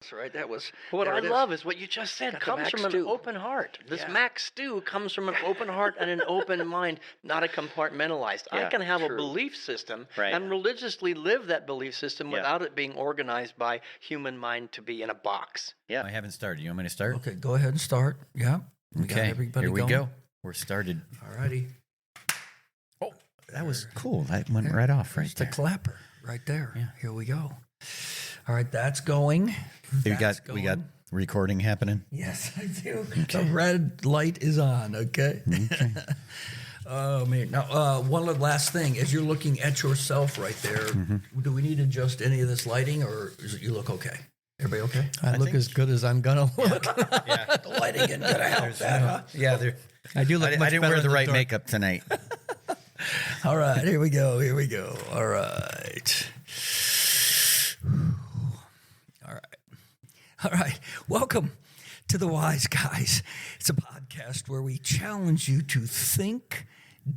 That's right. That was What there I it is. love is what you just said Got the comes Mac from an stew. open heart. This Yeah. Mac stew comes from an open heart and an open mind, not a compartmentalized. I Yeah, can have true. a belief system Right. and religiously live that belief system Yeah. without it being organized by human mind to be in a box. Yeah. I haven't started. You want me to start? Okay, go ahead and start. Yeah. We got Okay, everybody here we going. go. We're started. All righty. Oh, that was cool. That went right off right There's the there. clapper right there. Yeah. Here we go. All right, that's going. We That's got going. recording happening. Yes, I do. The red light is on. Okay. Oh man. Now, one last thing. As you're looking at yourself right there, do we need to adjust any of this lighting, or is it, you look okay? Everybody okay? I look as good as I'm gonna look. Yeah, The lighting isn't gonna help that, huh? yeah. I do look. I much didn't better wear in the right dark. makeup tonight. All right, here we go. Here we go. All right. All right. All right. Welcome to The Wise Guys. It's a podcast where we challenge you to think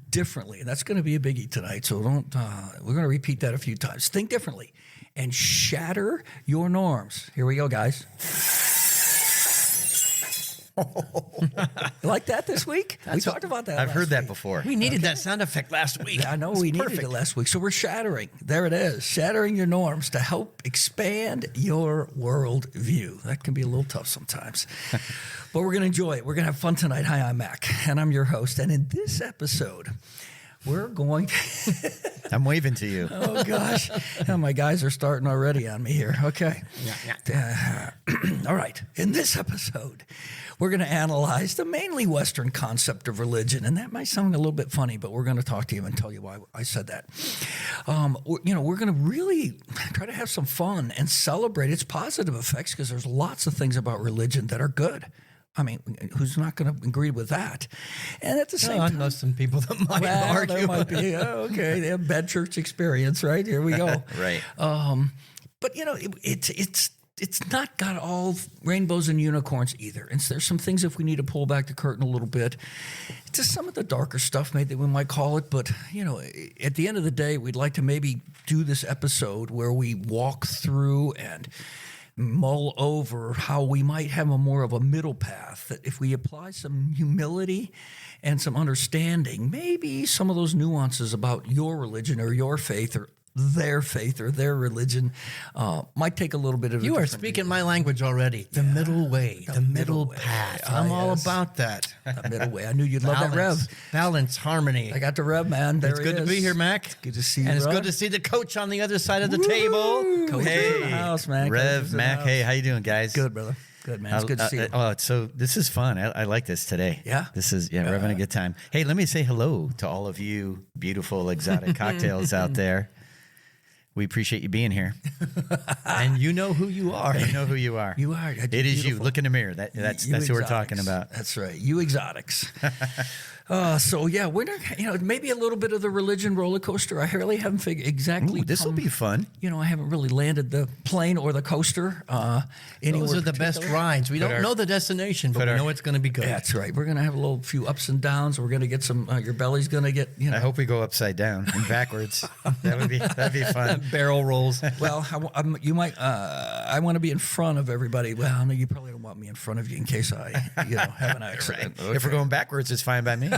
differently. And that's going to be a biggie tonight. So don't, we're going to repeat that a few times. Think differently and shatter your norms. Here we go, guys. You like that this week? We talked about that. I've last heard that week. before. We needed that sound effect last week. I know we needed it last week. So we're shattering. There it is. Shattering your norms to help expand your world view. That can be a little tough sometimes. But we're going to enjoy it. We're going to have fun tonight. Hi, I'm Mac, and I'm your host. And in this episode, we're going to... I'm waving to you. Oh, gosh. Oh, my guys are starting already on me here. Okay. All right. In this episode, we're going to analyze the mainly Western concept of religion. And that might sound a little bit funny, but we're going to talk to you and tell you why I said that. We're going to really try to have some fun and celebrate its positive effects because there's lots of things about religion that are good. I mean, who's not going to agree with that? And at the same I time, know some people that might well, argue. there might be. Okay, they have bad church experience, right? Here we go. Right. But it's not got all rainbows and unicorns either. And there's some things if we need to pull back the curtain a little bit, just some of the darker stuff maybe we might call it. But at the end of the day, we'd like to maybe do this episode where we walk through and mull over how we might have a more of a middle path, that if we apply some humility and some understanding, maybe some of those nuances about your religion or your faith or their religion might take a little bit of You are different speaking my language already. The middle way, the middle way. path. Ah, I'm all yes. about that. the middle way. I knew you'd love that rev. Balance, harmony. I got the rev, man. There It's good to be here, Mac. Good to see you, And it's bro. good to see the coach on the other side of the table. Coach is in the house, man. Coach is Rev, in the Mac. house. Hey, how you doing, guys? Good, brother. Good, man. It's good to see you. So this is fun. I like this today. Yeah? We're having a good time. Hey, let me say hello to all of you beautiful exotic cocktails out there. We appreciate you being here. And you know who you are. You know who you are. You are. It is you. Look in the mirror. That's You who we're exotics. talking about. That's right. You exotics. So yeah, we're not, maybe a little bit of the religion roller coaster. I really haven't figured exactly. This will be fun. I haven't really landed the plane or the coaster. Anywhere Those are the best particular. rides. We don't know the destination, but we know it's going to be good. That's right. We're gonna have a few ups and downs. We're gonna get some. Your belly's gonna get. I hope we go upside down and backwards. That'd be fun. Barrel rolls. Well, you might. I want to be in front of everybody. Well, no, you probably don't want me in front of you in case I, have an accident. Right. If we're going backwards, it's fine by me.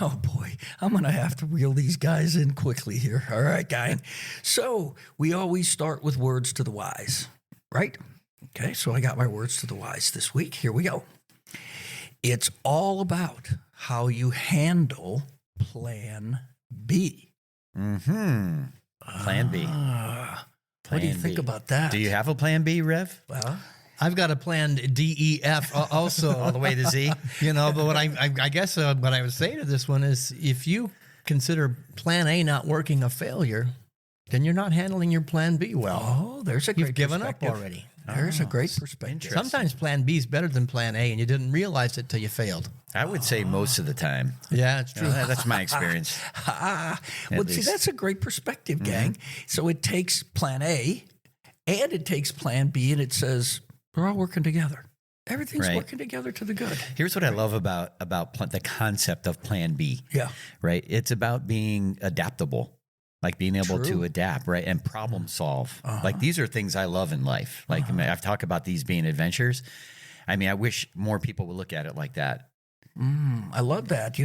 Oh boy, I'm gonna have to reel these guys in quickly here. All right, guy. So we always start with words to the wise, right? Okay, so I got my words to the wise this week. Here we go. It's all about how you handle Plan B. Plan B. What do you Plan think B. about that? Do you have a plan B, Rev? Well, I've got a plan D, E, F also. All the way to Z? But what I guess what I would say to this one is if you consider plan A not working a failure, then you're not handling your plan B well. oh, there's a great You've given up perspective. already. There's a great perspective. Sometimes plan B is better than plan A and you didn't realize it till you failed. I would say most of the time. Yeah, it's true. That's my experience. Well, see, least. that's a great perspective, gang. So it takes plan A and it takes plan B, and it says we're all working together. Everything's Right. working together to the good. Here's what I love about the concept of Plan B. Yeah. Right. It's about being adaptable. like being able True. to adapt, right, and problem solve. Like these are things I love in life. Like I mean, I've talked about these being adventures. I mean, I wish more people would look at it like that. I love that.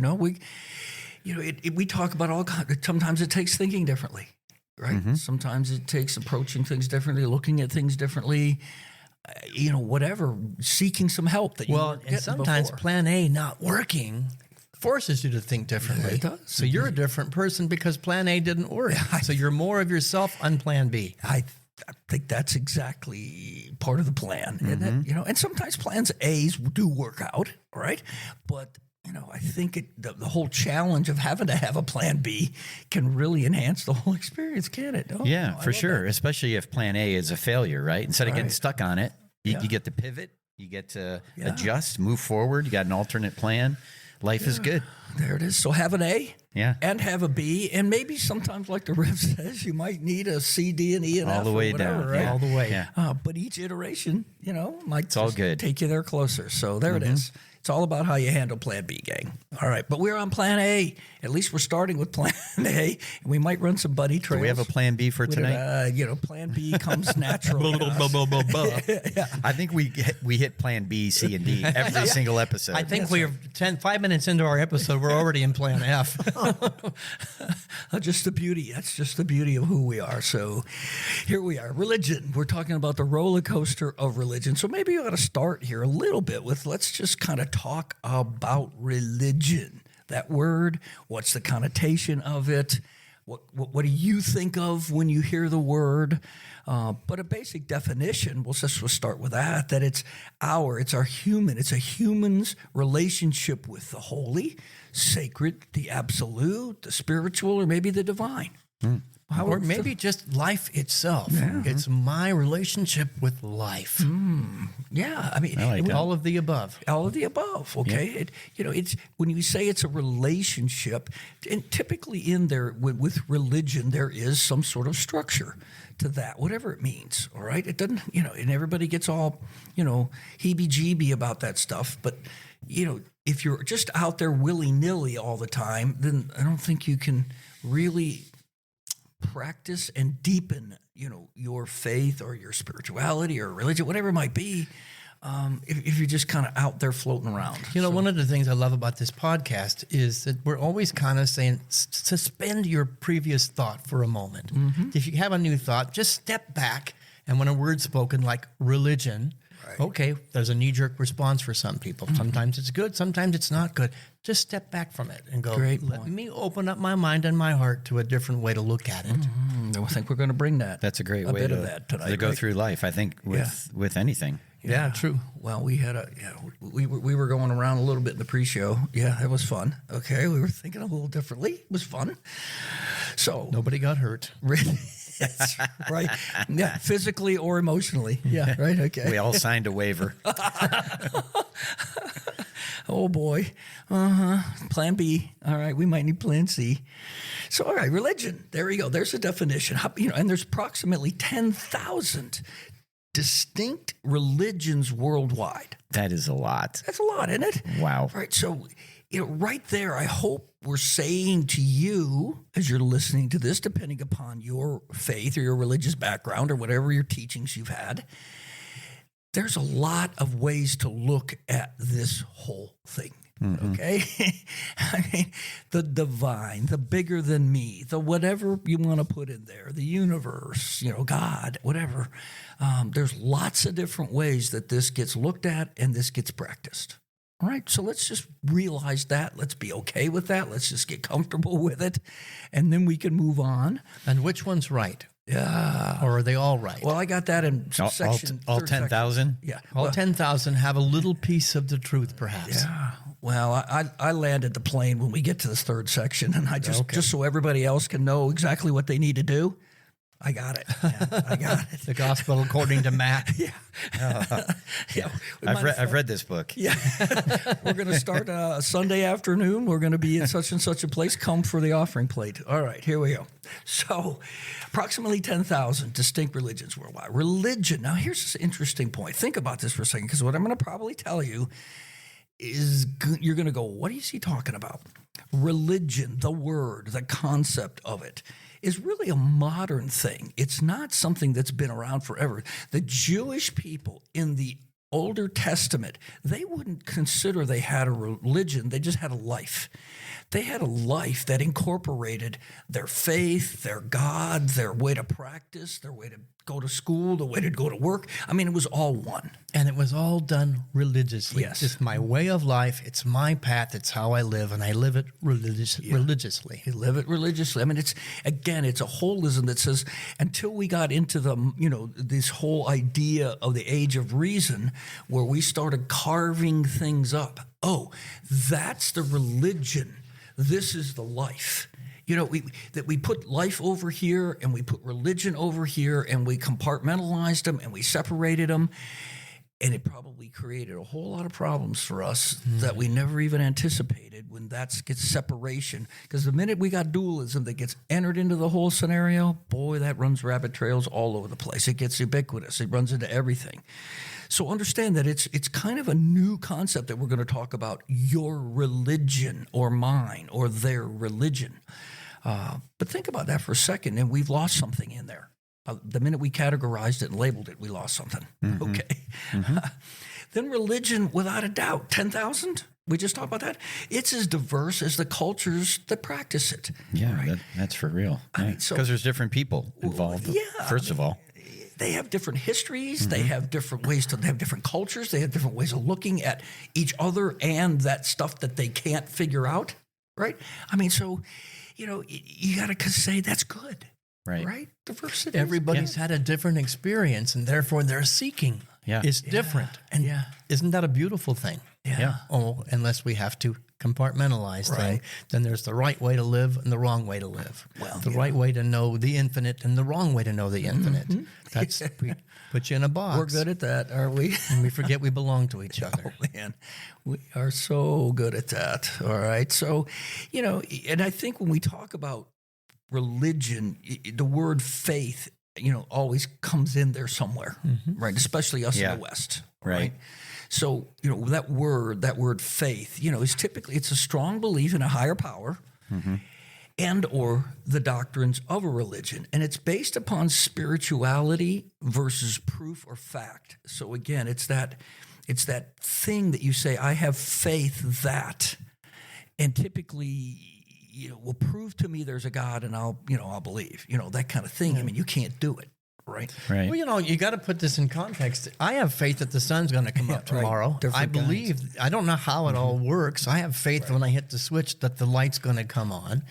We talk about all kinds. Sometimes it takes thinking differently, right? Sometimes it takes approaching things differently, looking at things differently. Whatever, seeking some help that you weren't and getting sometimes before. plan A not working forces you to think differently. It does. So you're a different person because plan A didn't work. So you're more of yourself on plan B. I think that's exactly part of the plan, isn't it? And sometimes plans A's do work out, right? But I think the whole challenge of having to have a plan B can really enhance the whole experience, can it? Oh, Yeah, I for love sure. that. Especially if plan A is a failure, right? Instead of getting Right. stuck on it, you get to pivot, you get to adjust, move forward. You got an alternate plan. Life is good. There it is. So have an A Yeah. and have a B, and maybe sometimes, like the Rev says, you might need a C, D, and E, and All F the or way whatever, down. right? Yeah. All the way. Yeah. But each iteration, might all just good. take you there closer. So there it is. It's all about how you handle Plan B, gang. All right, but we're on Plan A. At least we're starting with Plan A, and we might run some buddy trails. Do we have a plan B for tonight? Plan B comes naturally. to us. I think we hit plan B, C, and D every single episode. I think we're 5 minutes into our episode. We're already in plan F. Just the beauty. That's just the beauty of who we are. So here we are. Religion. We're talking about the roller coaster of religion. So maybe you ought to start here a little bit with, let's just kind of talk about religion. That word, what's the connotation of it? What do you think of when you hear the word? But a basic definition, we'll start with that it's a human's relationship with the holy, sacred, the absolute, the spiritual, or maybe the divine. Or maybe just life itself. It's my relationship with life. Yeah, I mean, I like that. All of the above. all of the above. Okay, it's when you say it's a relationship, and typically in there with religion, there is some sort of structure to that, whatever it means. All right, it doesn't, and everybody gets all, heebie-jeebie about that stuff. But if you're just out there willy-nilly all the time, then I don't think you can really practice and deepen, your faith or your spirituality or religion, whatever it might be, if you're just kind of out there floating around. One of the things I love about this podcast is that we're always kind of saying, suspend your previous thought for a moment. If you have a new thought, just step back. And when a word's spoken like religion, okay, there's a knee-jerk response for some people. Sometimes it's good, sometimes it's not good. Just step back from it and go, Great let point. me open up my mind and my heart to a different way to look at it. I think we're going to bring that. That's a great a way bit to, of that tonight, to go right? through life, I think, with anything. Yeah, true. Well, we had we were going around a little bit in the pre-show. Yeah, it was fun. Okay, we were thinking a little differently. It was fun. So Nobody got hurt. really, that's right. Yeah, physically or emotionally. Yeah, right. Okay. We all signed a waiver. Oh boy. Plan B. All right. We might need plan C. So, all right. Religion. There we go. There's a definition. And there's approximately 10,000 distinct religions worldwide. That is a lot. That's a lot, isn't it? Wow. Right. So, right there, I hope we're saying to you as you're listening to this, depending upon your faith or your religious background or whatever your teachings you've had, there's a lot of ways to look at this whole thing. Okay. I mean, the divine, the bigger than me, the whatever you want to put in there, the universe, God, whatever. There's lots of different ways that this gets looked at and this gets practiced. All right. So let's just realize that. Let's be okay with that. Let's just get comfortable with it. And then we can move on. And which one's right? Yeah. Or are they all right? Well, I got that in section. All third section. 10,000? Yeah. all 10,000 have a little piece of the truth, perhaps. Yeah. Well, I landed the plane when we get to this third section, and I just so everybody else can know exactly what they need to do. I got it. Yeah, I got it. The gospel according to Matt. Yeah. Yeah. I've read this book. Yeah. We're going to start Sunday afternoon. We're going to be in such and such a place. Come for the offering plate. All right, here we go. So, approximately 10,000 distinct religions worldwide. Religion. Now, here's this interesting point. Think about this for a second, because what I'm going to probably tell you is you're going to go, what is he talking about? Religion, the word, the concept of it, is really a modern thing. It's not something that's been around forever. The Jewish people in the Older Testament, they wouldn't consider they had a religion. They just had a life. They had a life that incorporated their faith, their God, their way to practice, their way to go to school, the way to go to work. I mean, it was all one. And it was all done religiously. Yes. It's my way of life. It's my path. It's how I live, and I live it religiously. You live it religiously. I mean, it's a holism that says until we got into this whole idea of the age of reason where we started carving things up. Oh, that's the religion. This is the life. We put life over here and we put religion over here and we compartmentalized them and we separated them. And it probably created a whole lot of problems for us that we never even anticipated when that gets separation. Because the minute we got dualism that gets entered into the whole scenario, boy, that runs rabbit trails all over the place. It gets ubiquitous. It runs into everything. So understand that it's kind of a new concept that we're going to talk about, your religion or mine or their religion. But think about that for a second, and we've lost something in there. The minute we categorized it and labeled it, we lost something. Okay. Then religion, without a doubt, 10,000? We just talked about that. It's as diverse as the cultures that practice it. Yeah, right? that's for real. So- Because there's different people involved, first of all. They have different histories. They have different ways they have different cultures. They have different ways of looking at each other and that stuff that they can't figure out, right? I mean, so, you got to say that's good. Right? Diversity. Everybody's had a different experience, and therefore their seeking is different. And isn't that a beautiful thing? Yeah. Oh, unless we have to compartmentalize things, then there's the right way to live and the wrong way to live. Well, the right way to know the infinite and the wrong way to know the infinite. That's we put you in a box. We're good at that, are we? And we forget we belong to each other. Oh, man, we are so good at that. All right. So, and I think when we talk about religion, the word faith, always comes in there somewhere, right? Especially us in the West, right? So, that word faith, is typically, it's a strong belief in a higher power and or the doctrines of a religion. And it's based upon spirituality versus proof or fact. So again, it's that thing that you say, I have faith that, and typically, will prove to me there's a God and I'll believe, that kind of thing. I mean, you can't do it. Right. Well, you got to put this in context. I have faith that the sun's going to come up tomorrow. I believe. I don't know how it all works. I have faith when I hit the switch that the light's going to come on.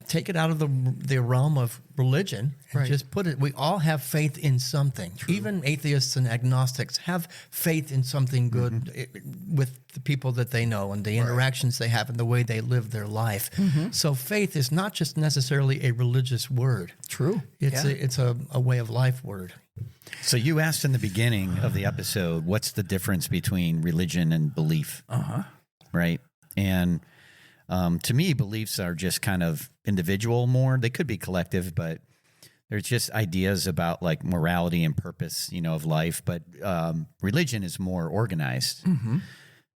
Take it out of the realm of religion and just put it. We all have faith in something. Even atheists and agnostics have faith in something good with the people that they know and the interactions they have and the way they live their life. So faith is not just necessarily a religious word. True. It's a way of life word. So you asked in the beginning of the episode, what's the difference between religion and belief? Right. And to me, beliefs are just kind of individual more. They could be collective, but there's just ideas about like morality and purpose, of life. But religion is more organized.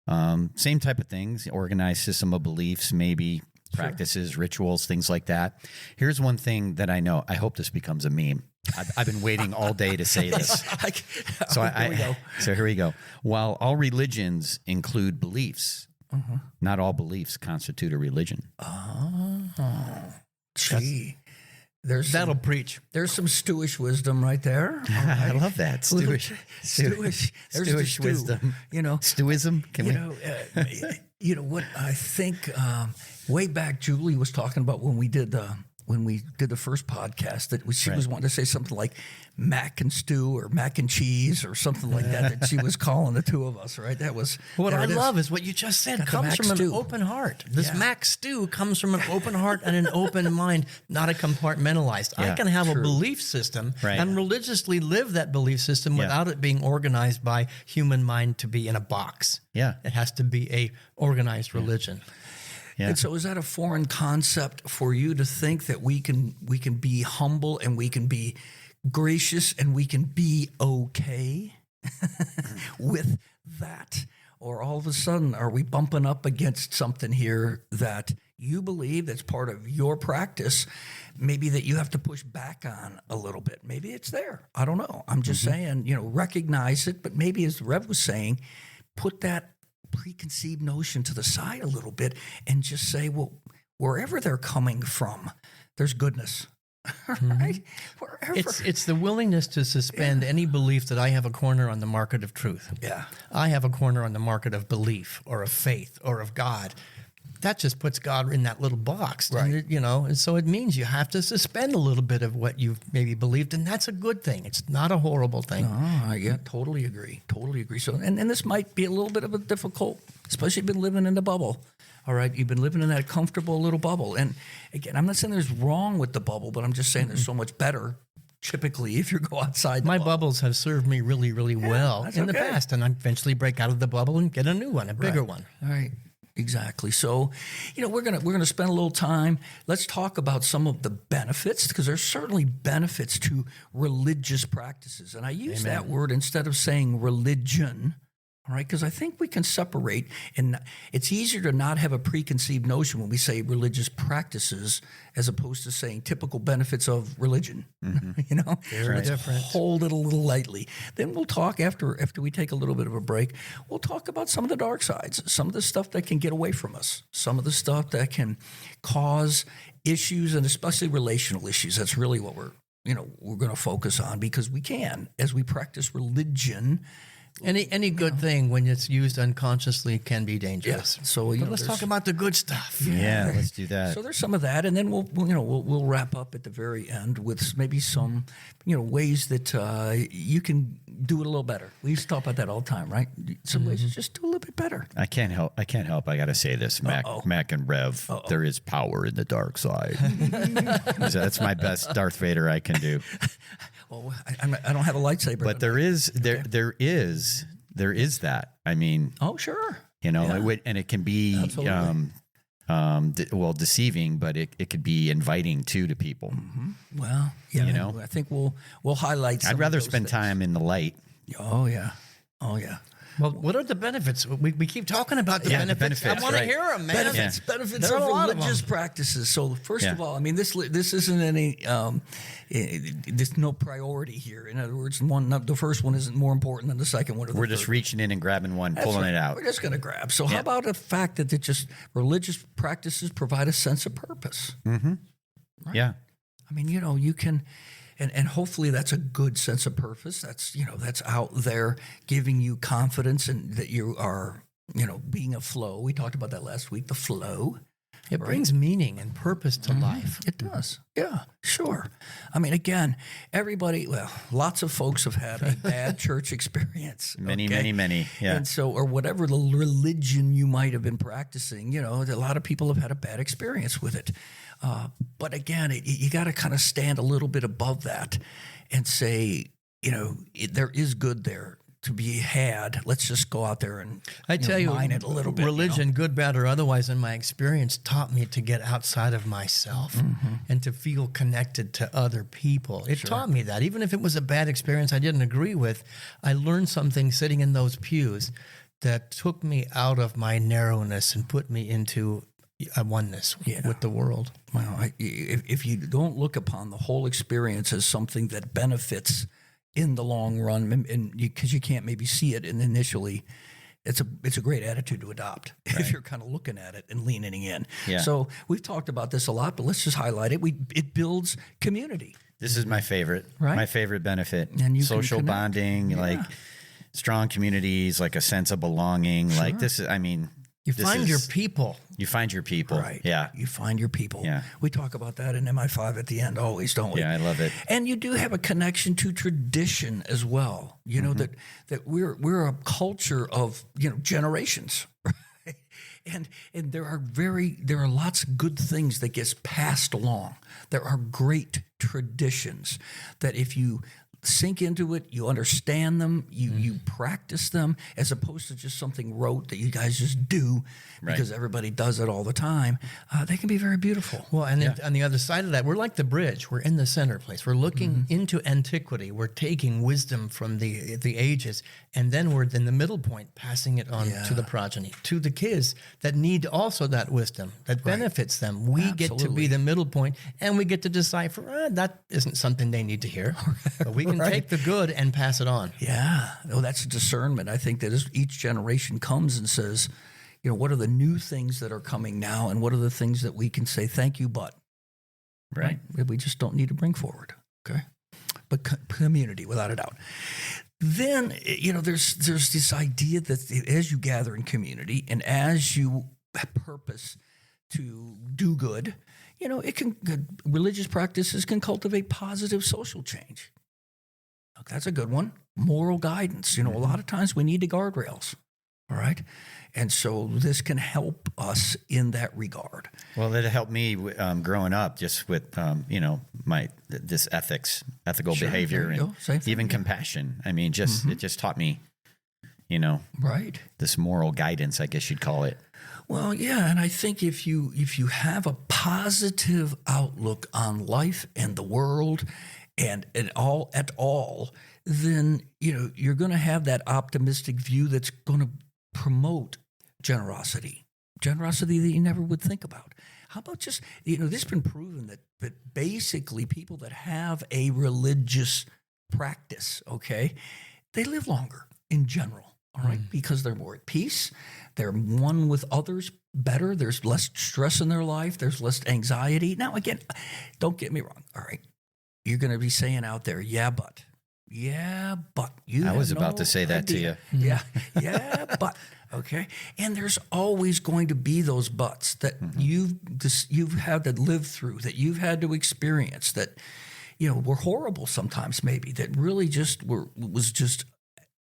Same type of things, organized system of beliefs, maybe practices, rituals, things like that. Here's one thing that I know. I hope this becomes a meme. I've been waiting all day to say this. So here we go. While all religions include beliefs, not all beliefs constitute a religion. Gee. That'll preach. There's some Stewish wisdom right there. I love that. Stewish. There's the stew, wisdom. Stewism? What I think way back, Julie was talking about when we did the first podcast that she was wanting to say something like mac and stew or mac and cheese or something like that she was calling the two of us, right? That was what I love is what you just said. Comes from an open heart. This mac stew comes from an open heart and an open mind, not a compartmentalized. I can have a belief system and religiously live that belief system without it being organized by human mind to be in a box. Yeah. It has to be a organized religion. Yeah. And so is that a foreign concept for you to think that we can be humble and we can be gracious and we can be okay with that? Or all of a sudden are we bumping up against something here that you believe that's part of your practice, maybe that you have to push back on a little bit. Maybe it's there. I don't know. I'm just saying, recognize it, but maybe as Rev was saying, put that preconceived notion to the side a little bit and just say, well, wherever they're coming from, there's goodness. Right? Wherever. It's the willingness to suspend any belief that I have a corner on the market of truth. Yeah. I have a corner on the market of belief or of faith or of God. That just puts God in that little box. Right. And so it means you have to suspend a little bit of what you've maybe believed, and that's a good thing. It's not a horrible thing. Oh, yeah, totally agree. Totally agree. So, and this might be a little bit of a difficult, especially if you've been living in the bubble. All right, you've been living in that comfortable little bubble. And again, I'm not saying there's wrong with the bubble, but I'm just saying there's so much better typically if you go outside the My bubble. bubbles have served me really, really well that's in the okay. past, and I eventually break out of the bubble and get a new one, a bigger one. All right. Exactly. So, we're gonna spend a little time. Let's talk about some of the benefits, because there's certainly benefits to religious practices, and I use that word instead of saying religion. All right, because I think we can separate, and it's easier to not have a preconceived notion when we say religious practices as opposed to saying typical benefits of religion. Very different. Hold it a little lightly. Then we'll talk after we take a little bit of a break. We'll talk about some of the dark sides, some of the stuff that can get away from us, some of the stuff that can cause issues, and especially relational issues. That's really what we're going to focus on, because we can, as we practice religion. Any good thing, when it's used unconsciously, can be dangerous. So But let's talk about the good stuff. Yeah, let's do that. So there's some of that, and then we'll wrap up at the very end with maybe some ways that you can do it a little better. We used to talk about that all the time, right? Some ways to just do a little bit better. I can't help. I got to say this, Mac and Rev. There is power in the dark side. That's my best Darth Vader I can do. Well, I don't have a lightsaber, But there is that. I mean, oh sure, and it can be deceiving, but it could be inviting too to people. well, yeah, I think we'll highlight. Some I'd rather of those spend things. time in the light. Oh yeah. Well, what are the benefits? We keep talking about the benefits. I want to hear them, man. Benefits There of are a lot of religious them. practices. So first of all, I mean, this isn't any there's no priority here. In other words, the first one isn't more important than the second one. Or the We're just third. reaching in and grabbing one, That's pulling right. it out. We're just going to grab. So how about the fact that religious practices provide a sense of purpose? Yeah. I mean, you can, and hopefully that's a good sense of purpose. That's that's out there giving you confidence and that you are being a flow. We talked about that last week. The flow. It brings meaning and purpose to life. It does. Yeah, sure. I mean, again, lots of folks have had a bad church experience. Many. Yeah. And so, or whatever the religion you might have been practicing, a lot of people have had a bad experience with it. But again, you got to kind of stand a little bit above that and say, there is good there to be had. Let's just go out there and I tell you, mine it a little bit. religion, good, bad, or otherwise, in my experience, taught me to get outside of myself and to feel connected to other people. It taught me that. Even if it was a bad experience I didn't agree with, I learned something sitting in those pews that took me out of my narrowness and put me into a oneness with the world. Well, if you don't look upon the whole experience as something that benefits in the long run, and because you can't maybe see it initially, it's a great attitude to adopt if you're kind of looking at it and leaning in. Yeah. So we've talked about this a lot, but let's just highlight it. It builds community. This is my favorite. Right? My favorite benefit. And you can social connect. bonding, like strong communities, like a sense of belonging. Like this is, I mean, You this find is- your people. You find your people. Right. Yeah. You find your people. Yeah. We talk about that in MI5 at the end always, don't we? Yeah, I love it. And you do have a connection to tradition as well. You know that we're a culture of generations, right? And there are lots of good things that gets passed along. There are great traditions that if you sink into it, you understand them, you practice them, as opposed to just something rote that you guys just do because everybody does it all the time. They can be very beautiful. Well, and on the other side of that, we're like the bridge. We're in the center place. We're looking into antiquity. We're taking wisdom from the ages And then we're in the middle point, passing it on to the progeny, to the kids that need also that wisdom that benefits them. We get to be the middle point, and we get to decipher, that isn't something they need to hear. But we can take the good and pass it on. Yeah. Oh, that's discernment. I think that as each generation comes and says, what are the new things that are coming now, and what are the things that we can say, thank you, but. Right. We just don't need to bring forward. Okay. But community, without a doubt. Then, there's this idea that as you gather in community and as you purpose to do good, religious practices can cultivate positive social change. Look, that's a good one. Moral guidance. A lot of times we need the guardrails. All right. And so this can help us in that regard. Well, it helped me growing up just with, this ethical behavior, and even compassion. I mean, it just taught me, this moral guidance, I guess you'd call it. Well, yeah. And I think if you have a positive outlook on life and the world and all, then, you're going to have that optimistic view that's going to promote generosity that you never would think about. How about just, this has been proven that basically people that have a religious practice, they live longer in general, all right, because they're more at peace, they're one with others better, there's less stress in their life, there's less anxiety. Now, again, don't get me wrong, all right, you're going to be saying out there, yeah, but you. I was about to say that to you. Yeah, but. Okay, and there's always going to be those buts that you've had to live through, that you've had to experience, that were horrible sometimes, maybe that really was just.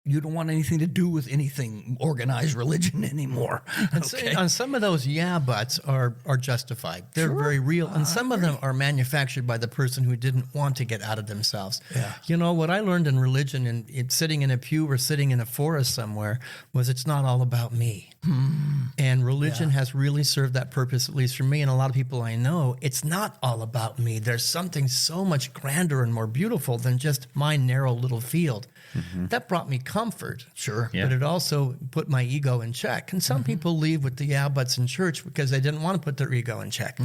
You don't want anything to do with anything organized religion anymore. Okay? And some of those buts are justified. They're very real. And some of them are manufactured by the person who didn't want to get out of themselves. Yeah. What I learned in religion and sitting in a pew or sitting in a forest somewhere was it's not all about me. And religion has really served that purpose, at least for me and a lot of people I know. It's not all about me. There's something so much grander and more beautiful than just my narrow little field. That brought me comfort, but it also put my ego in check. And some people leave with the buts in church because they didn't want to put their ego in check.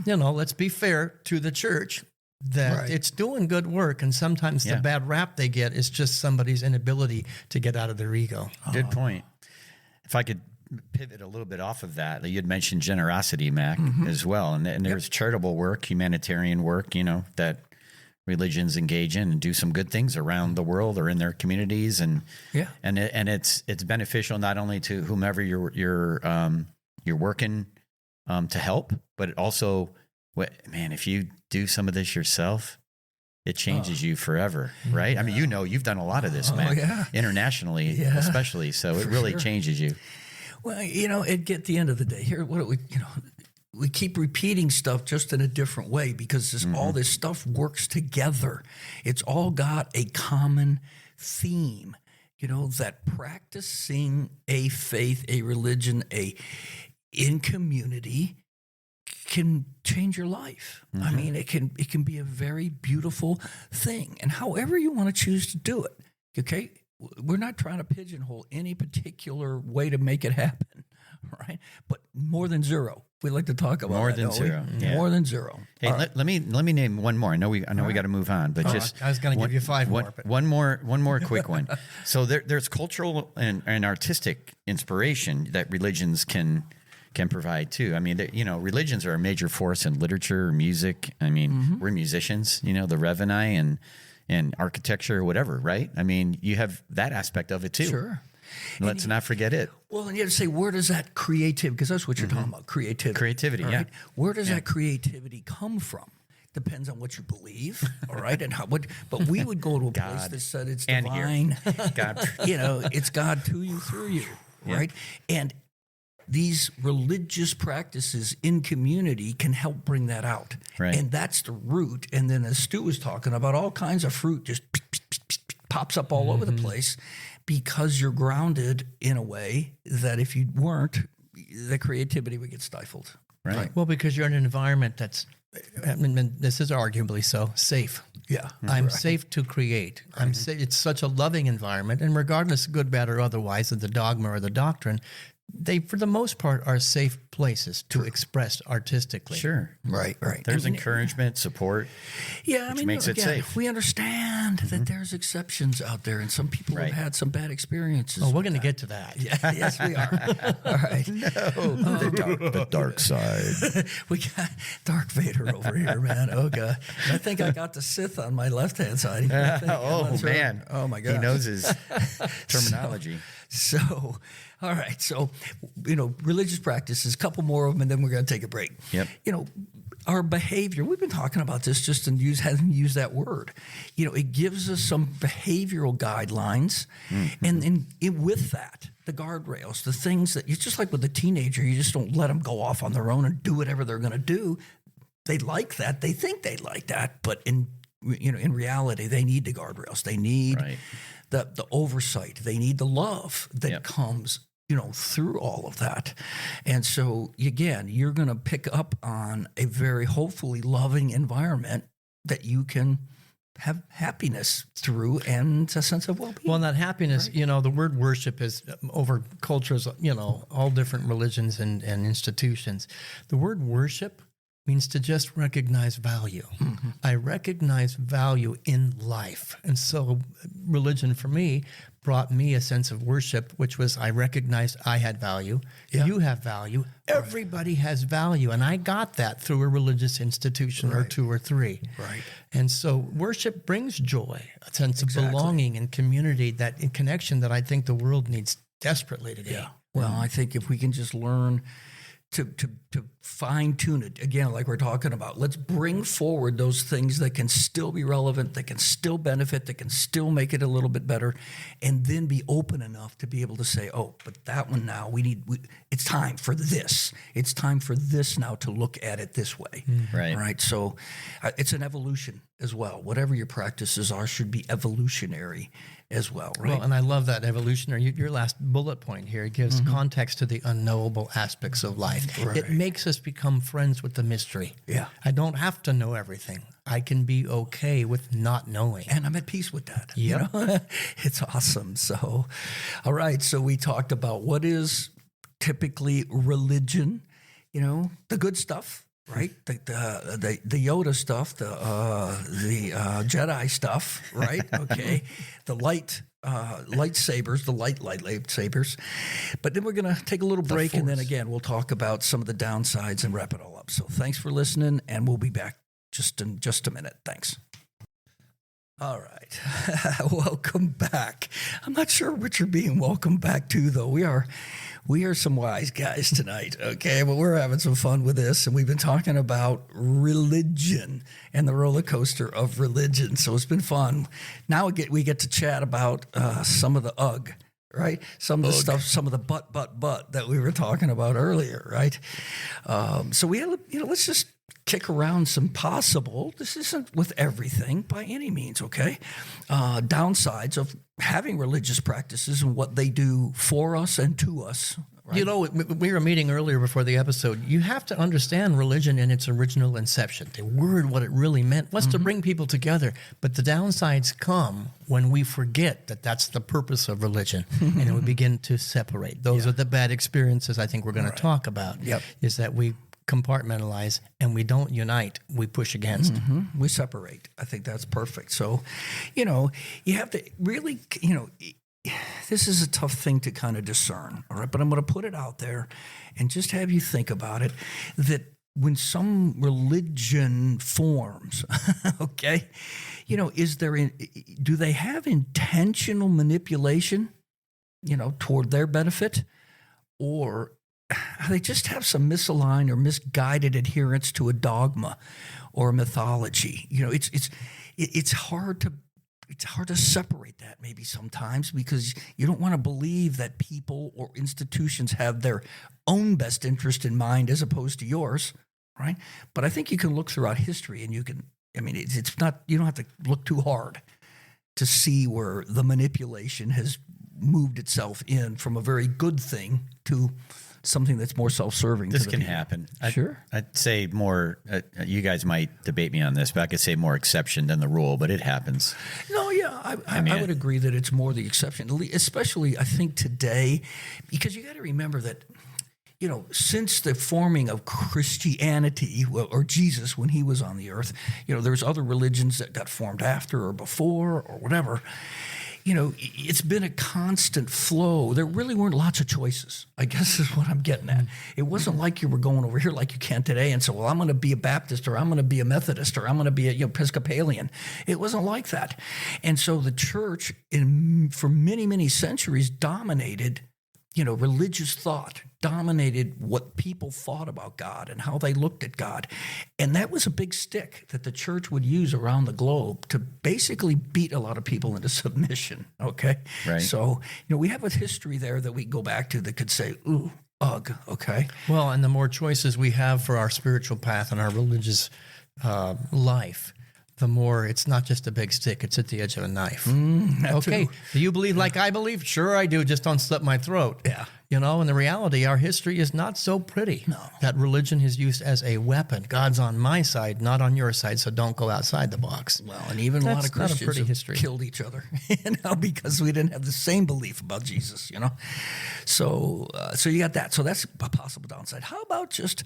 Let's be fair to the church that it's doing good work, and sometimes the bad rap they get is just somebody's inability to get out of their ego. Good point. If I could pivot a little bit off of that, you had mentioned generosity, Mac, as well, and there's charitable work, humanitarian work, that religions engage in and do some good things around the world or in their communities, and it's beneficial not only to whomever you're working to help, but it also, if you do some of this yourself, it changes you forever, right? I mean, you've done a lot of this, Mac, internationally, especially, so it really changes you. Well, at the end of the day, here, we keep repeating stuff just in a different way because all this stuff works together. It's all got a common theme, that practicing a faith, a religion, in community can change your life. I mean, it can be a very beautiful thing. And however you want to choose to do it, okay? We're not trying to pigeonhole any particular way to make it happen, right? But more than zero. We like to talk about more than zero. More than zero. Hey, let me name one more. I know we got to move on, but I was going to give you five more. But. One more quick one. So there's cultural and artistic inspiration that religions can provide too. I mean, religions are a major force in literature, music. I mean, we're musicians. The Revenai and architecture, or whatever, right? I mean, you have that aspect of it too. Sure. Let's not forget it. Well, and you have to say, where does that creativity, because that's what you're talking about, creativity. Creativity, right? Where does that creativity come from? Depends on what you believe, all right? And but we would go to a place that said it's divine. God. It's God to you, through you, right? And these religious practices in community can help bring that out. Right. And that's the root. And then as Stu was talking about, all kinds of fruit just pops up all over the place because you're grounded in a way that if you weren't, the creativity would get stifled. Right. Well, because you're in an environment that's, this is arguably so, safe. Yeah. I'm safe to create. It's such a loving environment, and regardless, good, bad, or otherwise, of the dogma or the doctrine, they, for the most part, are safe places to express artistically. Sure. Right. There's encouragement, support. Yeah, which makes it safe. We understand that there's exceptions out there, and some people have had some bad experiences. Oh, we're going to get to that. Yeah, yes, we are. All right. The dark side. We got Dark Vader over here, man. Oh, God. I think I got the Sith on my left-hand side. Oh, man. Oh, my God. He knows his terminology. So, all right. So, religious practices, a couple more of them, and then we're going to take a break. Yep. Our behavior, we've been talking about this just and hasn't used that word. It gives us some behavioral guidelines. And with that, the guardrails, the things that it's just like with a teenager, you just don't let them go off on their own and do whatever they're going to do. They like that. They think they like that. But in reality, they need the guardrails. They need the oversight. They need the love that comes through all of that. And so, again, you're going to pick up on a very hopefully loving environment that you can have happiness through and a sense of well-being. Well, and that happiness, the word worship is over cultures, all different religions and institutions. The word worship means to just recognize value. I recognize value in life. And so religion for me brought me a sense of worship, which was I recognized I had value. You have value. Everybody has value. And I got that through a religious institution or two or three. Right. And so worship brings joy, a sense of belonging and community, that in connection that I think the world needs desperately today. Yeah. Well, I think if we can just learn to fine tune it again, like we're talking about, let's bring forward those things that can still be relevant, that can still benefit, that can still make it a little bit better, and then be open enough to be able to say, oh, but that one now it's time for this. It's time for this now to look at it this way. Right. So it's an evolution as well. Whatever your practices are should be evolutionary as well, right? Well, and I love that evolutionary. Your last bullet point here gives context to the unknowable aspects of life. Right. It makes us become friends with the mystery. Yeah. I don't have to know everything. I can be okay with not knowing. And I'm at peace with that. Yep. It's awesome. So, all right. So we talked about what is typically religion, the good stuff. Right, the Yoda stuff, the Jedi stuff, right? Okay, the lightsabers, the light lightsabers. But then we're going to take a little break, and then again we'll talk about some of the downsides and wrap it all up. So thanks for listening, and we'll be back in just a minute. Thanks. All right, welcome back. I'm not sure what you're being welcomed back to, though. We are some wise guys tonight, okay? But we're having some fun with this, and we've been talking about religion and the roller coaster of religion. So it's been fun. Now we get to chat about some of the right? Some of the stuff, some of the but that we were talking about earlier, right? So we had, let's just kick around some possible, this isn't with everything by any means, okay? Downsides of having religious practices and what they do for us and to us. Right? We were meeting earlier before the episode. You have to understand religion in its original inception. The word, what it really meant, was to bring people together. But the downsides come when we forget that that's the purpose of religion, and we begin to separate. Those are the bad experiences I think we're going to talk about, is that we compartmentalize and we don't unite, we push against. We separate. I think that's perfect. So, you have to really, this is a tough thing to kind of discern, all right? But I'm going to put it out there and just have you think about it, that when some religion forms, okay, do they have intentional manipulation, toward their benefit, or they just have some misaligned or misguided adherence to a dogma or a mythology? It's hard to separate that maybe sometimes, because you don't want to believe that people or institutions have their own best interest in mind as opposed to yours, right? But I think you can look throughout history and it's not, you don't have to look too hard to see where the manipulation has moved itself in from a very good thing to something that's more self-serving. This to the can people. happen. Sure. I'd say more, you guys might debate me on this, but I could say more exception than the rule, but it happens. No, yeah, I would agree that it's more the exception, especially I think today, because you got to remember that, since the forming of Christianity or Jesus when he was on the earth, there's other religions that got formed after or before or whatever. It's been a constant flow. There really weren't lots of choices, I guess is what I'm getting at. It wasn't like you were going over here like you can today and say, well, I'm going to be a Baptist or I'm going to be a Methodist or I'm going to be a Episcopalian. It wasn't like that. And so the church for many, many centuries dominated religious thought, dominated what people thought about God and how they looked at God. And that was a big stick that the church would use around the globe to basically beat a lot of people into submission, okay? Right. So, we have a history there that we go back to that could say, ooh, ugh, okay? Well, and the more choices we have for our spiritual path and our religious life, the more it's not just a big stick, it's at the edge of a knife. Okay, too. do you believe like I believe? Sure I do, just don't slit my throat. Yeah. And the reality, our history is not so pretty. No. That religion is used as a weapon. God's on my side, not on your side, so don't go outside the box. Well, and even a lot That's of not a Christians pretty have history. killed each other, because we didn't have the same belief about Jesus, So, so you got that. So that's a possible downside. How about just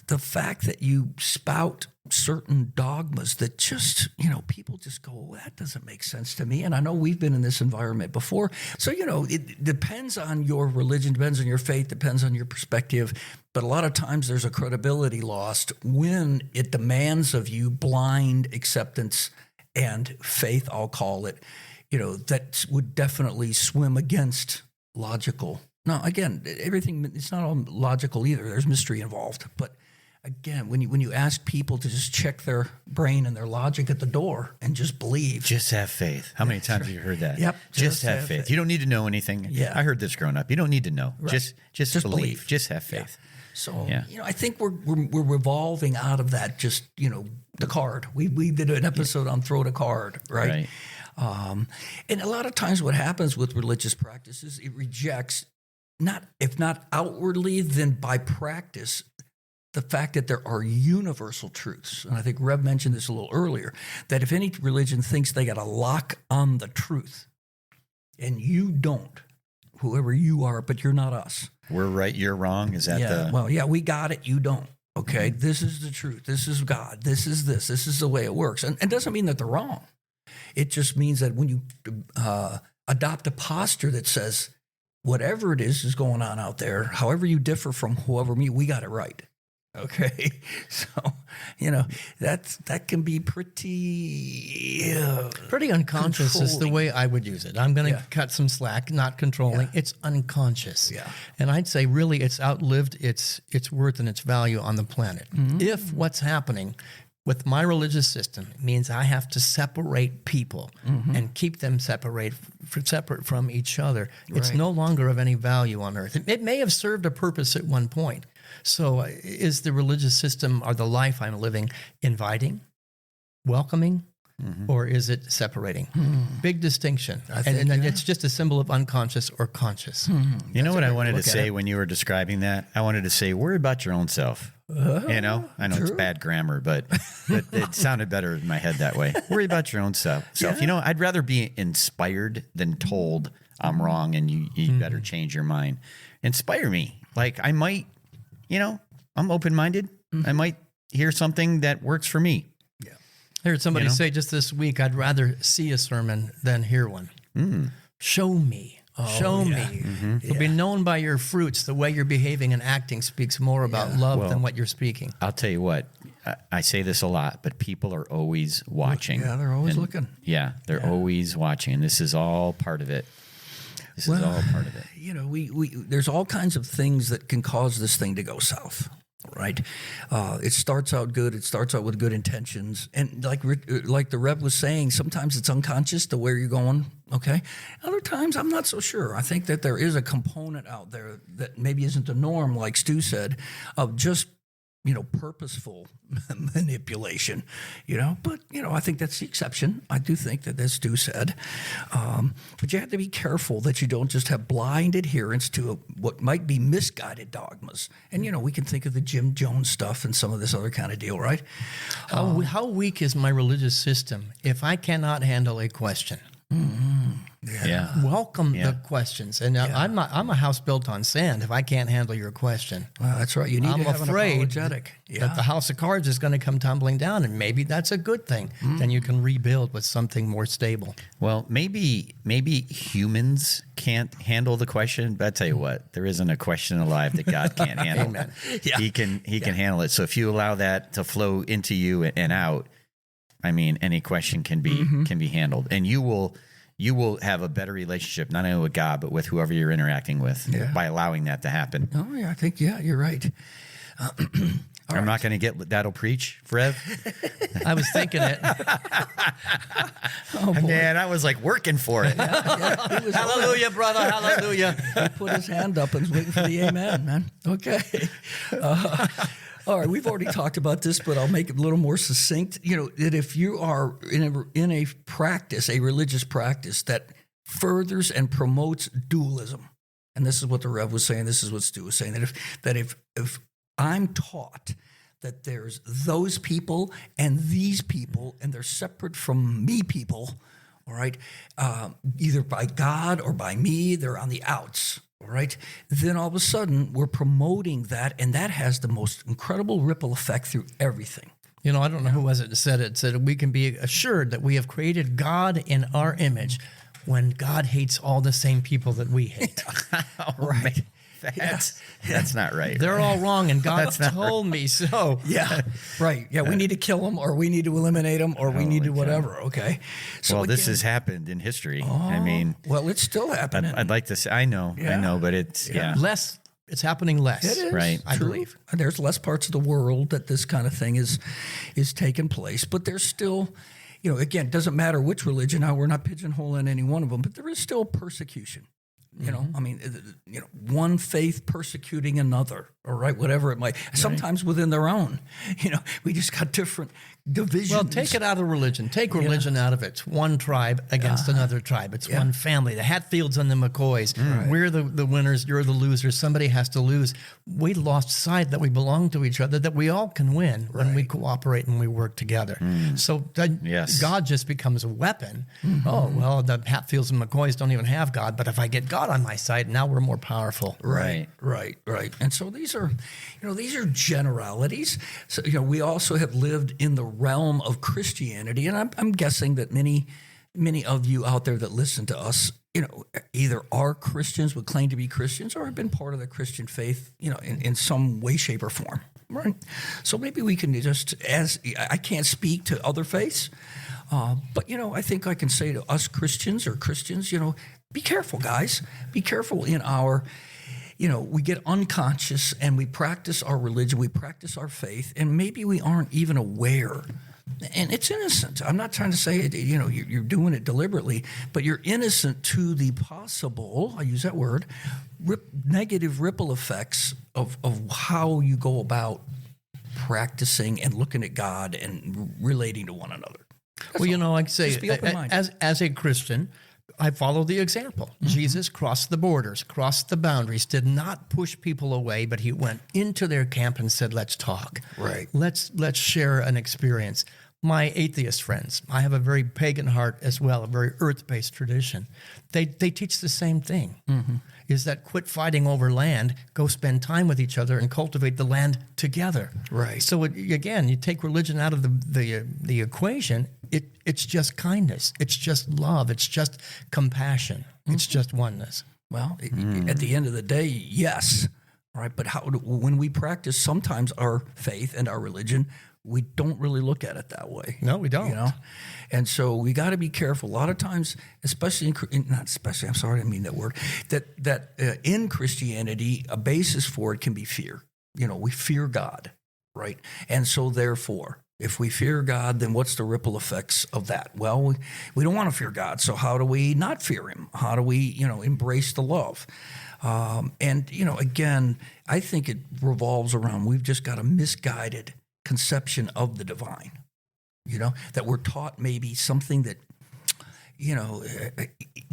the fact that you spout certain dogmas that just, people just go, well, that doesn't make sense to me. And I know we've been in this environment before. So, it depends on your religion, depends on your faith, depends on your perspective. But a lot of times there's a credibility lost when it demands of you blind acceptance and faith, I'll call it, that would definitely swim against logical. Now, again, everything, it's not all logical either. There's mystery involved. But again, when you ask people to just check their brain and their logic at the door and just believe. Just have faith. How many times have you heard that? Yep. Just have faith. You don't need to know anything. Yeah. I heard this growing up. You don't need to know. Right. Just believe. Just have faith. So, Yeah. I think we're revolving out of that just, the card. We did an episode on throw the card, right? And a lot of times what happens with religious practices, it rejects, if not outwardly, then by practice, the fact that there are universal truths. And I think Reb mentioned this a little earlier, that if any religion thinks they got a lock on the truth, and you don't, whoever you are, but you're not us. We're right, you're wrong. Is that we got it, you don't. Okay, this is the truth. This is God. This is this. This is the way it works. And it doesn't mean that they're wrong. It just means that when you adopt a posture that says, whatever it is going on out there, however you differ from whoever we got it right. Okay, so that can be pretty unconscious is the controlling. way I would use it. I'm going to cut some slack, not controlling. It's unconscious. Yeah. And I'd say really it's outlived its worth and its value on the planet. If what's happening with my religious system means I have to separate people and keep them separate from each other, it's no longer of any value on earth. It may have served a purpose at one point. So is the religious system or the life I'm living inviting, welcoming, or is it separating? Big distinction. And it's just a symbol of unconscious or conscious. You know what I wanted to say when you were describing that? I wanted to say, worry about your own self. I know it's bad grammar, but it sounded better in my head that way. Worry about your own self. I'd rather be inspired than told I'm wrong and you better change your mind. Inspire me. Like I might, I'm open-minded. I might hear something that works for me. Yeah. I heard somebody say just this week, I'd rather see a sermon than hear one. Show me. Show me. You'll be known by your fruits. The way you're behaving and acting speaks more about love than what you're speaking. I'll tell you what, I say this a lot, but people are always watching. Yeah, they're always looking. Yeah, they're always watching. And this is all part of it. This is all part of it. We there's all kinds of things that can cause this thing to go south, right? It starts out good. It starts out with good intentions. And like the Rev was saying, sometimes it's unconscious to where you're going, okay? Other times, I'm not so sure. I think that there is a component out there that maybe isn't the norm, like Stu said, of just purposeful manipulation, but, I think that's the exception. I do think that, as Stu said, but you have to be careful that you don't just have blind adherence to what might be misguided dogmas. And, we can think of the Jim Jones stuff and some of this other kind of deal, right? How weak is my religious system if I cannot handle a question? Yeah. Welcome the questions. And I'm a house built on sand if I can't handle your question. Well, that's right. You need I'm to have an afraid apologetic. that the house of cards is going to come tumbling down, and maybe that's a good thing. Then you can rebuild with something more stable. Well, maybe humans can't handle the question, but I tell you what, there isn't a question alive that God can't handle. Amen. Yeah. He can handle it. So if you allow that to flow into you and out, I mean, any question can be handled, and you will have a better relationship, not only with God, but with whoever you're interacting with by allowing that to happen. Oh, yeah, I think, you're right. I'm not going to get that'll preach, Rev. I was thinking it. Oh, boy. Man, I was like working for it. He was Hallelujah, brother. Hallelujah. He put his hand up and was waiting for the amen, man. Okay. All right, we've already talked about this, but I'll make it a little more succinct. That if you are in a practice, a religious practice that furthers and promotes dualism, and this is what the Rev was saying, this is what Stu was saying, that if I'm taught that there's those people and these people, and they're separate from me people, all right, either by God or by me, they're on the outs. All right, then all of a sudden we're promoting that, and that has the most incredible ripple effect through everything. I don't know who was it that said it. Said we can be assured that we have created God in our image when God hates all the same people that we hate. Right. That's not right. They're all wrong, and God told me so. Yeah, right. Yeah, we need to kill them, or we need to eliminate them, or we need to whatever. Okay. So Well, this again, has happened in history. I mean, well, it's still happening. I'd like to say, I know, but it's, Less. It's happening less. It is, Right. I true. believe. There's less parts of the world that this kind of thing is taking place, but there's still, again, it doesn't matter which religion. Now, we're not pigeonholing any one of them, but there is still persecution. I mean, one faith persecuting another, all right, whatever it might. Sometimes within their own, we just got different divisions. Well, take it out of religion. Take religion out of it. It's one tribe against another tribe. It's one family. The Hatfields and the McCoys. We're the winners. You're the losers. Somebody has to lose. We lost sight that we belong to each other, that we all can win when we cooperate and we work together. So God just becomes a weapon. Oh, well, the Hatfields and McCoys don't even have God, but if I get God on my side, now we're more powerful. Right. And so these are generalities. So, we also have lived in the realm of Christianity, and I'm guessing that many of you out there that listen to us, either are Christians, would claim to be Christians, or have been part of the Christian faith, in some way, shape, or form. Right. So maybe we can just, as I can't speak to other faiths, but I think I can say to us Christians, be careful, guys. Be careful in our, we get unconscious and we practice our religion, we practice our faith, and maybe we aren't even aware. And it's innocent. I'm not trying to say it, you're doing it deliberately, but you're innocent to the possible, I use that word, negative ripple effects of how you go about practicing and looking at God and relating to one another. That's all. Like I say, Just be open-minded. as a Christian, I follow the example. Jesus crossed the borders, crossed the boundaries, did not push people away, but he went into their camp and said, let's talk. Right. Let's share an experience. My atheist friends, I have a very pagan heart as well, a very earth-based tradition. They teach the same thing, is that quit fighting over land, go spend time with each other and cultivate the land together. Right. So again, you take religion out of the equation, it's just kindness, it's just love, it's just compassion, it's just oneness. Well, at the end of the day, yes. All right. But when we practice sometimes our faith and our religion, we don't really look at it that way. No, we don't. And so we got to be careful. A lot of times, especially not especially, I'm sorry, I didn't mean that word, that in Christianity, a basis for it can be fear. We fear God, right? And so therefore, If we fear God, then what's the ripple effects of that? Well, we don't want to fear God. So how do we not fear him? How do we, embrace the love? And again, I think it revolves around, we've just got a misguided conception of the divine, that we're taught maybe something that,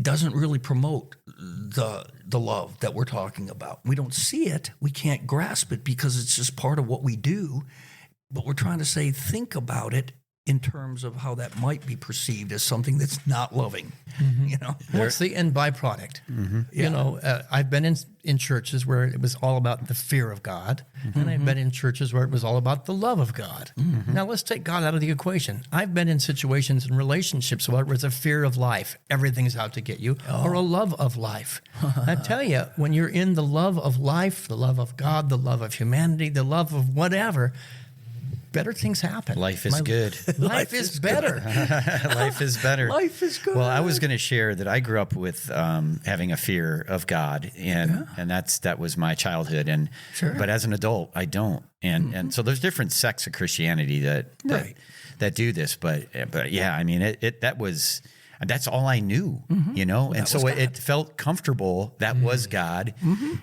doesn't really promote the love that we're talking about. We don't see it. We can't grasp it because it's just part of what we do. But we're trying to say, think about it in terms of how that might be perceived as something that's not loving, What's the end byproduct? I've been in churches where it was all about the fear of God, and I've been in churches where it was all about the love of God. Now let's take God out of the equation. I've been in situations and relationships where it was a fear of life, everything's out to get you, or a love of life. I tell you, when you're in the love of life, the love of God, the love of humanity, the love of whatever, better things happen. Life is good. Life is better. Life is better. Life is good. Well, I was going to share that I grew up with having a fear of God, and that was my childhood. And but as an adult, I don't. And so there's different sects of Christianity that do this. But yeah, I mean, that's all I knew, and so it felt comfortable. That was God.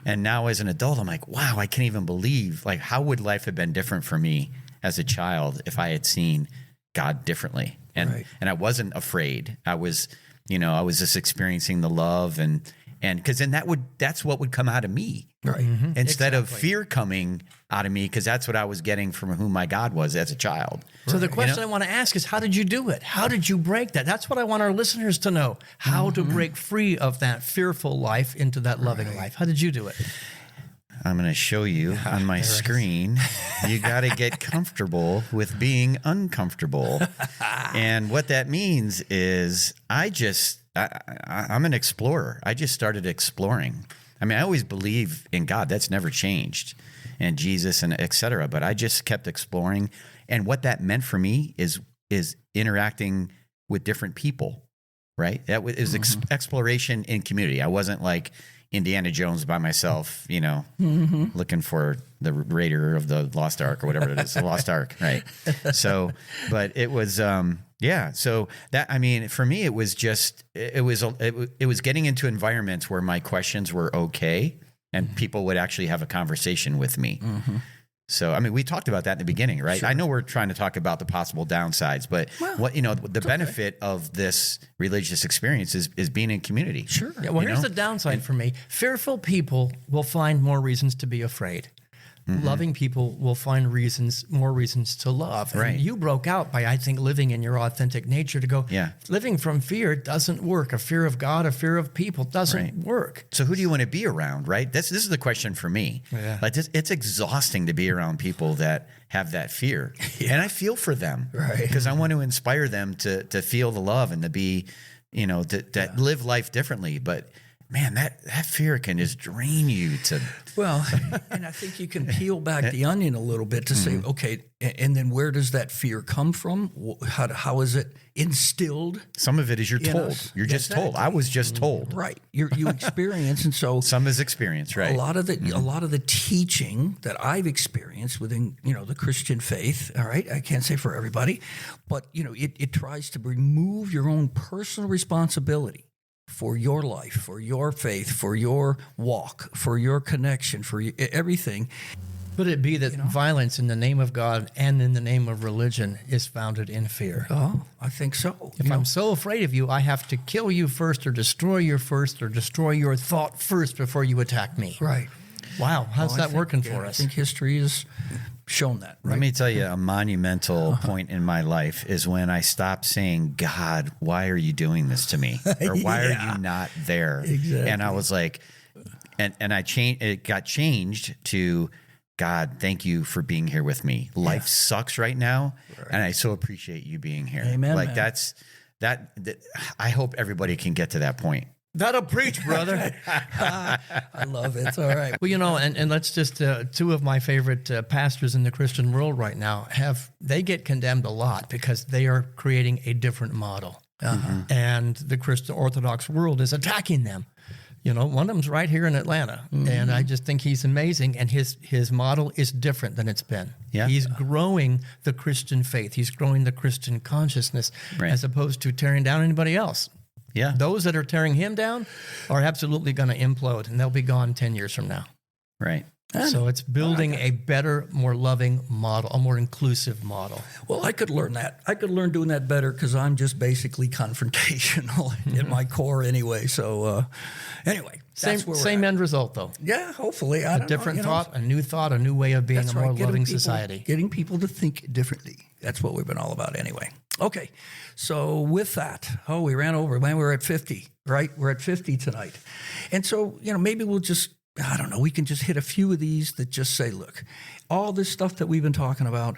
And now as an adult, I'm like, wow, I can't even believe, like, how would life have been different for me as a child if I had seen God differently? And I wasn't afraid. I was just experiencing the love and because then that's what would come out of me. Right. Instead of fear coming out of me, because that's what I was getting from who my God was as a child. So the question I want to ask is, how did you do it? How did you break that? That's what I want our listeners to know, how to break free of that fearful life into that loving life. How did you do it? I'm going to show you on my screen. You got to get comfortable with being uncomfortable. And what that means is I'm an explorer. I just started exploring. I mean, I always believe in God. That's never changed. And Jesus and et cetera. But I just kept exploring. And what that meant for me is interacting with different people, right? That was exploration in community. I wasn't like Indiana Jones by myself, looking for the Raider of the Lost Ark or whatever it is, the Lost Ark, right? So, but it was, So that, I mean, for me, it was just, it was getting into environments where my questions were okay, and people would actually have a conversation with me. So, I mean, we talked about that in the beginning, right? Sure. I know we're trying to talk about the possible downsides, but the benefit of this religious experience is being in community. Sure. Yeah, well, here's the downside for me. Fearful people will find more reasons to be afraid. Loving people will find more reasons to love. Right. And you broke out by, I think, living in your authentic nature to go, living from fear doesn't work. A fear of God, a fear of people doesn't work. So who do you want to be around, right? This is the question for me. Yeah. Like it's exhausting to be around people that have that fear. And I feel for them. Right. Because I want to inspire them to feel the love and to be, to live life differently. But man, that fear can just drain you to. Well, and I think you can peel back the onion a little bit to say, okay, and then where does that fear come from? How is it instilled? Some of it is you're told. Us? You're just told. I was just told. Right. You experience, and so some is experience, right? A lot of the teaching that I've experienced within the Christian faith. All right, I can't say for everybody, but it tries to remove your own personal responsibility for your life, for your faith, for your walk, for your connection, for everything. Would it be that violence in the name of God and in the name of religion is founded in fear? Oh, I think so. If I'm so afraid of you, I have to kill you first, or destroy you first, or destroy your thought first before you attack me. Right. Wow, how's that working for us? I think history has shown that. Right? Let me tell you, a monumental point in my life is when I stopped saying, God, why are you doing this to me? Or why are you not there? Exactly. And I was like, and I changed, it got changed to, God, thank you for being here with me. Life sucks right now, and I so appreciate you being here. Amen. Like that I hope everybody can get to that point. That'll preach, brother. I love it. All right. Well, and let's just, two of my favorite pastors in the Christian world right now they get condemned a lot because they are creating a different model. And the Christian Orthodox world is attacking them. One of them's right here in Atlanta, and I just think he's amazing. And his model is different than it's been. Yeah. He's growing the Christian faith. He's growing the Christian consciousness, Right. as opposed to tearing down anybody else. Yeah. Those that are tearing him down are absolutely going to implode, and they'll be gone 10 years from now. Right. So it's building a better, more loving model, a more inclusive model. Well, I could learn that. I could learn doing that better because I'm just basically confrontational in my core anyway. So anyway, that's where we're Same at. end result, though. Yeah, hopefully. I A don't different know, thought, a new way of being That's a more right, getting loving people- society. Getting people to think differently. That's what we've been all about anyway. Okay, so with that, we ran over. Man, we're at 50, right? We're at 50 tonight. And so, maybe we'll just, I don't know, we can just hit a few of these that just say, look, all this stuff that we've been talking about,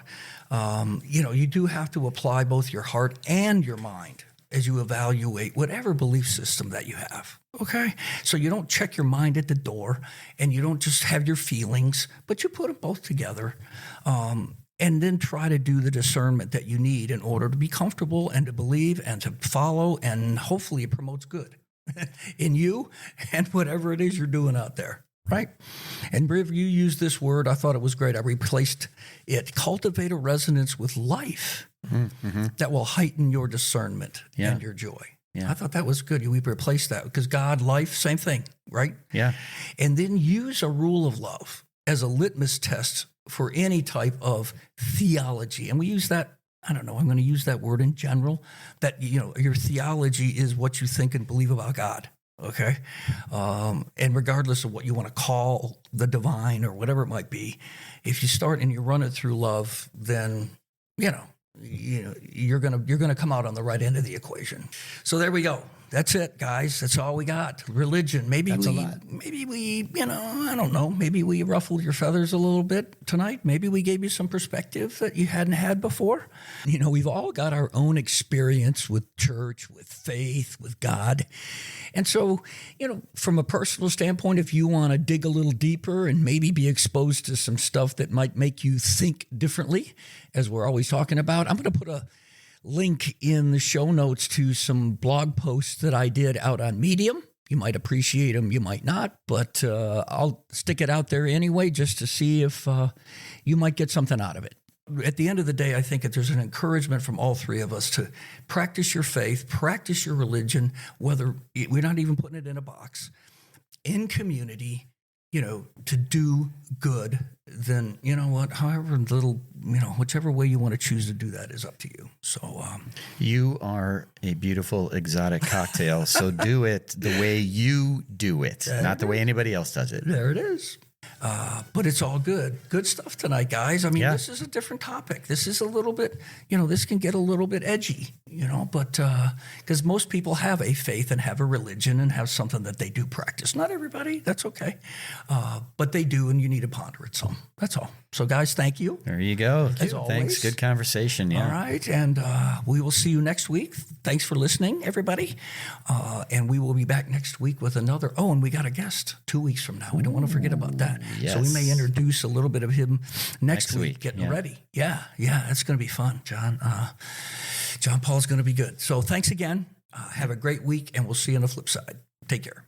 you do have to apply both your heart and your mind as you evaluate whatever belief system that you have. Okay? So you don't check your mind at the door and you don't just have your feelings, but you put them both together. And then try to do the discernment that you need in order to be comfortable and to believe and to follow, and hopefully it promotes good in you and whatever it is you're doing out there, right? And Briv, you used this word. I thought it was great. I replaced it. Cultivate a resonance with life that will heighten your discernment and your joy. Yeah. I thought that was good. We replaced that because God, life, same thing, right? Yeah. And then use a rule of love as a litmus test for any type of theology. And we use that, I don't know, I'm going to use that word in general, that, your theology is what you think and believe about God, okay? And regardless of what you want to call the divine or whatever it might be, if you start and you run it through love, then, you're gonna come out on the right end of the equation. So there we go. That's it, guys. That's all we got. Religion. Maybe That's a we, lot. I don't know. Maybe we ruffled your feathers a little bit tonight. Maybe we gave you some perspective that you hadn't had before. We've all got our own experience with church, with faith, with God. And so, from a personal standpoint, if you want to dig a little deeper and maybe be exposed to some stuff that might make you think differently, as we're always talking about, I'm going to put a link in the show notes to some blog posts that I did out on Medium. You might appreciate them, you might not, but I'll stick it out there anyway just to see if you might get something out of it. At the end of the day, I think that there's an encouragement from all three of us to practice your faith, practice your religion, whether we're not even putting it in a box, in community, to do good, then, however little, whichever way you want to choose to do that is up to you. So You are a beautiful exotic cocktail. So do it the way you do it, not the way anybody else does it. there it is. But it's all good. Good stuff tonight, guys. I mean, Yeah. This is a different topic. This is a little bit, this can get a little bit edgy, but because most people have a faith and have a religion and have something that they do practice. Not everybody. That's okay. But they do, and you need to ponder it some. That's all. So, guys, thank you. There you go. As Thanks. always. Good conversation. Yeah. All right. And we will see you next week. Thanks for listening, everybody. And we will be back next week with another. Oh, and we got a guest 2 weeks from now. We don't want to forget about that. So we may yes. introduce a little bit of him next Next week, week, getting yeah. ready. Yeah. That's going to be fun, John. John Paul's going to be good. So thanks again. Have a great week, and we'll see you on the flip side. Take care.